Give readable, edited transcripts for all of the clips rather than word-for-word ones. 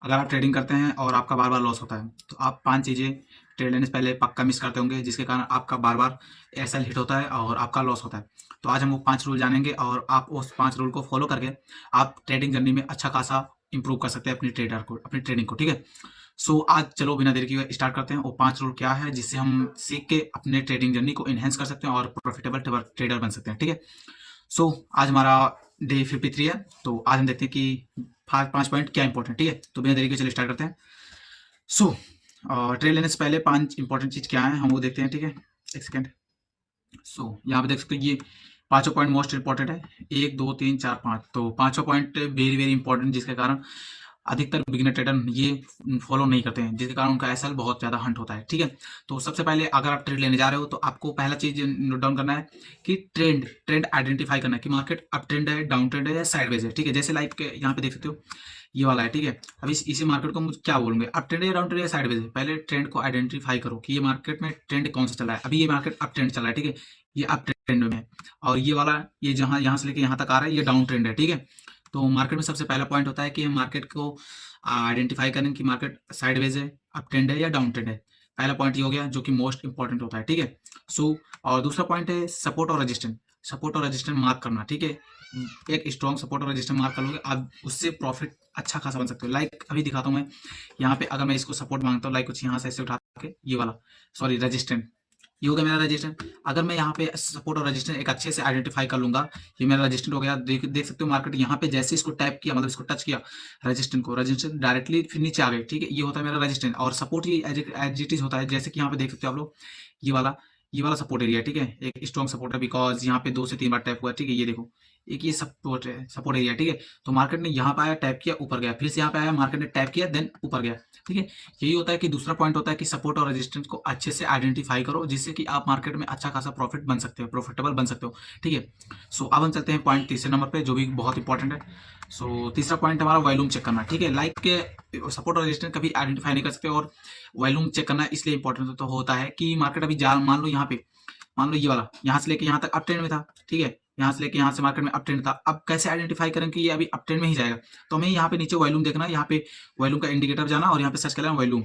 अगर आप ट्रेडिंग करते हैं और आपका बार बार लॉस होता है तो आप 5 चीज़ें ट्रेड लेने से पहले पक्का मिस करते होंगे, जिसके कारण आपका बार बार एसएल हिट होता है और आपका लॉस होता है। तो आज हम वो 5 रूल जानेंगे और आप उस 5 रूल को फॉलो करके आप ट्रेडिंग जर्नी में अच्छा खासा इंप्रूव कर सकते हैं अपनी ट्रेडिंग को, ठीक है। सो आज चलो बिना देरी किए स्टार्ट करते हैं। वो 5 रूल क्या है जिससे हम सीख के अपने ट्रेडिंग जर्नी को इनहेंस कर सकते हैं और प्रॉफिटेबल ट्रेडर बन सकते हैं, ठीक है। सो आज हमारा डे 53 है। तो आज हम देखते हैं कि 5 पॉइंट क्या इंपॉर्टेंट, ठीक है। तो बिना देरी के चलिए स्टार्ट करते हैं। सो ट्रेड लेने से पहले 5 इंपॉर्टेंट चीज क्या है हम वो देखते हैं, ठीक है। एक सेकेंड। सो यहाँ पे देख सकते हो ये पांचों पॉइंट मोस्ट इंपॉर्टेंट है। 1 2 3 4 5, तो पांचों पॉइंट वेरी वेरी इंपॉर्टेंट, जिसके कारण अधिकतर बिगिनर ट्रेडर ये फॉलो नहीं करते हैं, जिसके कारण उनका एसएल बहुत ज़्यादा हंट होता है, ठीक है। तो सबसे पहले अगर आप ट्रेड लेने जा रहे हो तो आपको पहला चीज नोट डाउन करना है कि ट्रेंड ट्रेंड आइडेंटिफाई करना है कि मार्केट अप ट्रेंड है, डाउन ट्रेंड है या साइडवेज है, ठीक है। जैसे लाइक यहाँ पे देख सकते हो ये वाला है, ठीक है। अब इसी मार्केट को मुझे क्या बोलूंगे, अप ट्रेंड है, डाउन ट्रेंड है, साइडवेज है। पहले ट्रेंड को आइडेंटिफाई करो कि ये मार्केट में ट्रेंड कौन सा चल रहा है। अभी ये मार्केट अप ट्रेंड चल रहा है, ठीक है। ये अप ट्रेंड में है और ये वाला ये जहां यहाँ से लेके यहाँ तक आ रहा है ये डाउन ट्रेंड है, ठीक है। तो मार्केट में सबसे पहला पॉइंट होता है कि मार्केट को आइडेंटिफाई करें कि मार्केट साइडवेज है, अप ट्रेंड है या डाउन ट्रेंड है। पहला पॉइंट ये हो गया जो कि मोस्ट इंपॉर्टेंट होता है, ठीक है। सो और दूसरा पॉइंट है सपोर्ट और रेजिस्टेंस। सपोर्ट और रेजिस्टेंस मार्क करना, ठीक है। एक स्ट्रॉन्ग सपोर्ट और रेजिस्टेंस मार्क कर लोगे आप, उससे प्रॉफिट अच्छा खासा बन सकते हो। लाइक अभी दिखाता हूँ मैं यहाँ पे, अगर मैं इसको सपोर्ट मांगता हूँ लाइक कुछ यहाँ से ऐसे उठा के ये वाला, सॉरी रेजिस्टेंस, ये हो गया मेरा रजिस्टेंस। अगर मैं यहाँ पे सपोर्ट और रजिस्टेंस एक अच्छे से आइडेंटिफाई कर लूंगा, ये मेरा रजिस्टेंस हो गया। देख सकते हो मार्केट यहाँ पे जैसे इसको टैप किया, मतलब इसको टच किया रजिस्टेंस डायरेक्टली फिर नीचे आ गई, ठीक है। ये होता है मेरा रजिस्टेंस। और सपोर्ट ये एज इट इज होता है, जैसे कि यहाँ पे देख सकते हो आप लोग ये वाला सपोर्ट एरिया, ठीक है। एक स्ट्रॉन्ग सपोर्ट है बिकॉज यहाँ पे 2 से 3 बार टैप हुआ, ठीक है। ये देखो एक ये सपोर्ट है, सपोर्ट एरिया, ठीक है। तो मार्केट ने यहाँ पे आया टैप किया ऊपर गया, फिर से यहाँ पे आया मार्केट ने टैप किया देन ऊपर गया, ठीक है। यही होता है कि दूसरा पॉइंट होता है कि सपोर्ट और रेजिस्टेंस को अच्छे से आइडेंटिफाई करो, जिससे कि आप मार्केट में अच्छा खासा प्रॉफिट बन सकते हो, प्रॉफिटेबल बन सकते हो, ठीक है। सो अब हम चलते हैं पॉइंट तीसरे नंबर पे जो भी बहुत इंपॉर्टेंट है। सो तीसरा पॉइंट हमारा वॉल्यूम चेक करना, ठीक है। लाइक के सपोर्ट और रेजिस्टेंस कभी आइडेंटिफाई नहीं कर सकते और वॉल्यूम चेक करना इसलिए इंपॉर्टेंट तो होता है कि मार्केट अभी जा मान लो यहाँ पे, मान लो ये वाला यहाँ से लेके यहाँ तक अप ट्रेंड में था, ठीक है। यहाँ से लेके यहाँ से मार्केट में अप ट्रेंड था। अब कैसे आइडेंटिफाई करें कि ये अभी अप ट्रेंड में ही जाएगा, तो हमें यहाँ पे नीचे वॉल्यूम देखना है। यहाँ पे वॉल्यूम का इंडिकेटर जाना और यहाँ पे सर्च करना वॉल्यूम,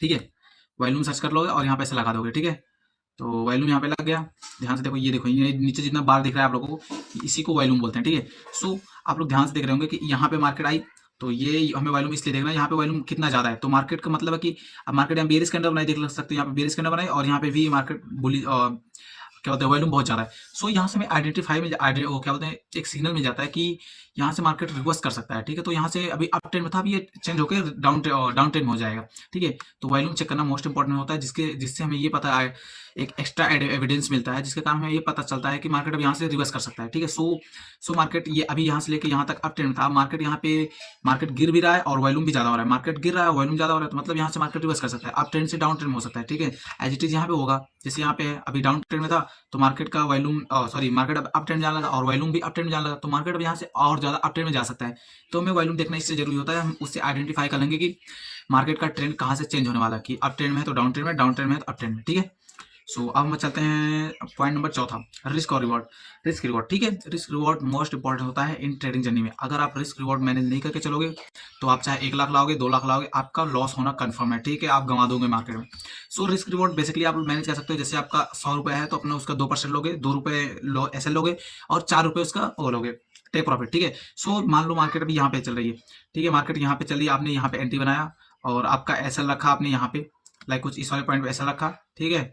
ठीक है। वॉल्यूम सर्च कर लोगे और यहाँ पे ऐसे लगा दोगे, ठीक है। तो वॉल्यूम यहाँ पे लग गया। ध्यान से देखो, ये देखो ये नीचे जितना बार दिख रहा है आप लोगों को, इसी को वॉल्यूम बोलते हैं, ठीक है। सो आप लोग ध्यान से देख रहे होंगे कि यहाँ पे मार्केट आई, तो ये हमें वॉल्यूम इसलिए देखना है यहाँ पे वॉल्यूम कितना ज्यादा है। तो मार्केट का मतलब है कि अब मार्केट यहाँ बेरिश कैंडल बनाई, देख सकते हो यहाँ पे बेरिश कैंडल बनाई और यहाँ पे भी मार्केट बुली क्या बोलते हैं वॉल्यूम बहुत ज्यादा है। सो यहाँ से हमें आइडेंटिफाई में वो क्या बोलते हैं एक सिग्नल मिल जाता है कि यहाँ से मार्केट रिवर्स कर सकता है, ठीक है। तो यहाँ से अभी अप ट्रेंड में था, अभी ये चेंज होकर डाउन ट्रेंड में हो जाएगा, ठीक है। तो वॉल्यूम चेक करना मोस्ट इंपॉर्टेंट होता है, जिससे हमें ये पता है, एक एक्स्ट्रा एविडेंस मिलता है, जिसके कारण हमें ये पता चलता है कि मार्केट अब यहाँ से रिवर्स कर सकता है, ठीक है। सो मार्केट ये अभी यहाँ से लेके यहाँ तक अप ट्रेंड था, मार्केट यहाँ पे मार्केट गिर भी रहा है और वॉल्यूम भी ज्यादा हो रहा है। मार्केट गिर रहा है, वॉल्यूम ज्यादा हो रहा है, तो मतलब यहाँ से मार्केट रिवर्स कर सकता है, अप ट्रेंड से डाउन ट्रेंड हो सकता है, ठीक है। एज इट इज यहाँ पे होगा, जैसे यहाँ पे अभी डाउन ट्रेंड में था तो मार्केट का वॉल्यूम सॉरी मार्केट अब अप ट्रेंड जाने लगा और वॉल्यूम भी अप ट्रेंड जाने लगा, तो मार्केट अब यहाँ से और ज्यादा अप ट्रेंड में जा सकता है। तो हमें वॉल्यूम देखना इससे जरूरी होता है, हम उससे आइडेंटिफाई कर लेंगे कि मार्केट का ट्रेंड कहाँ से चेंज होने वाला है, कि अप ट्रेंड में है तो डाउन ट्रेंड में, डाउन ट्रेंड में है तो अप ट्रेंड में, ठीक है। सो अब हम चलते हैं पॉइंट नंबर चौथा, रिस्क और रिवॉर्ड। रिस्क रिवॉर्ड, ठीक है। रिस्क रिवॉर्ड मोस्ट इंपॉर्टेंट होता है इन ट्रेडिंग जर्नी में। अगर आप रिस्क रिवॉर्ड मैनेज नहीं करके चलोगे तो आप चाहे 1 लाख लाओगे, 2 लाख लाओगे, आपका लॉस होना कंफर्म है, ठीक है। आप गंवा दोगे मार्केट में। सो रिस्क रिवॉर्ड बेसिकली आप मैनेज कर सकते हो, जैसे आपका 100 रुपए है तो अपना उसका 2% लोगे, 2 रुपए ऐसे लोगे और 4 रुपए उसका वो लोगे टेक प्रॉफिट, ठीक है। सो मान लो मार्केट अभी यहाँ पे चल रही है, ठीक है। मार्केट यहाँ पे चल रही है, आपने यहाँ पे एंट्री बनाया और आपका ऐसा रखा आपने यहाँ पे, लाइक कुछ इस वाले पॉइंट पे ऐसा रखा, ठीक है।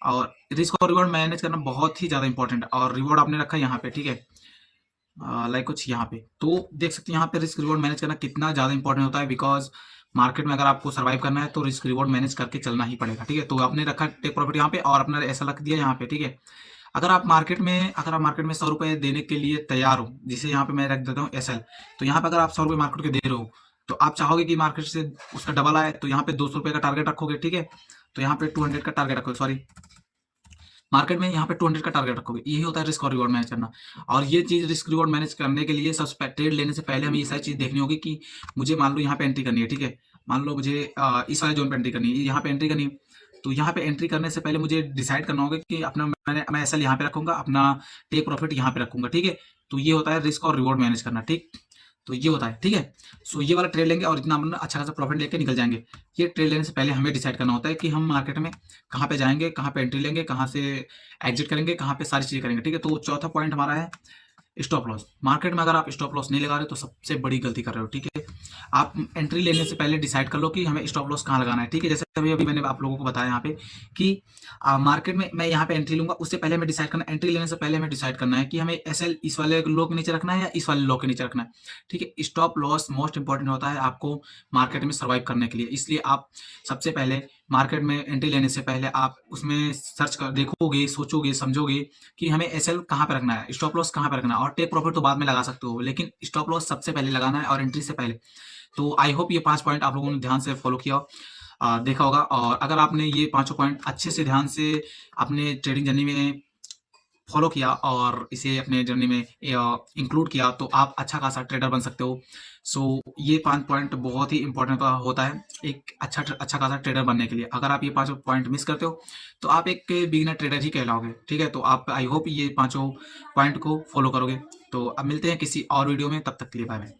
और रिस्क और रिवॉर्ड मैनेज करना बहुत ही ज्यादा इंपॉर्टेंट है। और रिवॉर्ड आपने रखा यहाँ पे, ठीक है, लाइक कुछ यहाँ पे, तो देख सकते हैं यहाँ पे रिस्क रिवॉर्ड मैनेज करना कितना ज्यादा इंपॉर्टेंट होता है। बिकॉज मार्केट में अगर आपको सर्वाइव करना है तो रिस्क रिवॉर्ड मैनेज करके चलना ही पड़ेगा, ठीक है। तो आपने रखा टेक प्रॉफिट यहाँ पे और अपना ऐसा रख दिया यहाँ पे, ठीक है। अगर आप मार्केट में 100 रुपए देने के लिए तैयार हो, जिसे यहाँ पे मैं रख देता हूँ एसएल, तो यहाँ पे अगर आप 100 रुपए मार्केट के दे रहे हो तो आप चाहोगे कि मार्केट से उसका डबल आए, तो यहाँ पे 200 रुपए का टारगेट रखोगे, ठीक है। तो यहाँ पे 200 का टारगेट रखोगे, सॉरी मार्केट में यहाँ पे 200 का टारगेट रखोगे। यही होता है रिस्क और रिवॉर्ड मैनेज करना। और ये चीज रिस्क रिवॉर्ड मैनेज करने के लिए सबसे ट्रेड लेने से पहले हमें ये सारी चीज देखनी होगी कि मुझे मान लो यहाँ पे एंट्री करनी है, ठीक है। मान लो मुझे इस वाले जोन पे एंट्री करनी है, यहाँ पे एंट्री करनी है। तो यहाँ पे एंट्री करने से पहले मुझे डिसाइड करना होगा कि अपना मैं एसएल यहाँ पे रखूंगा, अपना टेक प्रॉफिट यहाँ पे रखूंगा, ठीक है। तो ये होता है रिस्क और रिवॉर्ड मैनेज करना, ठीक। तो ये होता है, ठीक है। सो ये वाला ट्रेड लेंगे और इतना अपन अच्छा खासा प्रॉफिट लेके निकल जाएंगे। ये ट्रेड लेने से पहले हमें डिसाइड करना होता है कि हम मार्केट में कहाँ पे जाएंगे, कहाँ पे एंट्री लेंगे, कहाँ से एग्जिट करेंगे, कहाँ पे सारी चीजें करेंगे, ठीक है। तो चौथा पॉइंट हमारा है स्टॉप लॉस। मार्केट में अगर आप स्टॉप लॉस नहीं लगा रहे तो सबसे बड़ी गलती कर रहे हो, ठीक है। आप एंट्री लेने से पहले डिसाइड कर लो कि हमें स्टॉप लॉस कहाँ लगाना है, ठीक है। जैसे अभी अभी मैंने आप लोगों को बताया यहाँ पे कि मार्केट में मैं यहाँ पे एंट्री लूंगा, उससे पहले मैं डिसाइड करना, एंट्री लेने से पहले हमें डिसाइड करना है कि हमें एसएल इस वाले लो के नीचे रखना है या इस वाले लो के नीचे रखना है, ठीक है। स्टॉप लॉस मोस्ट इंपॉर्टेंट होता है आपको मार्केट में सर्वाइव करने के लिए। इसलिए आप सबसे पहले मार्केट में एंट्री लेने से पहले आप उसमें सर्च कर देखोगे, सोचोगे, समझोगे कि हमें एसएल कहाँ पे रखना है, स्टॉप लॉस कहाँ पे रखना है, और टेक प्रॉफिट तो बाद में लगा सकते हो, लेकिन स्टॉप लॉस सबसे पहले लगाना है और एंट्री से पहले। तो आई होप ये 5 पॉइंट आप लोगों ने ध्यान से फॉलो किया देखा होगा। और अगर आपने ये पाँचों पॉइंट अच्छे से ध्यान से अपने ट्रेडिंग जर्नी में फॉलो किया और इसे अपने जर्नी में इंक्लूड किया तो आप अच्छा खासा ट्रेडर बन सकते हो। सो ये 5 पॉइंट बहुत ही इंपॉर्टेंट होता है एक अच्छा खासा ट्रेडर बनने के लिए। अगर आप ये पाँचों पॉइंट मिस करते हो तो आप एक बिगिनर ट्रेडर ही कहलाओगे, ठीक है। तो आप आई होप ये पाँचों पॉइंट को फॉलो करोगे। तो अब मिलते हैं किसी और वीडियो में, तब तक के लिए बाय बाय।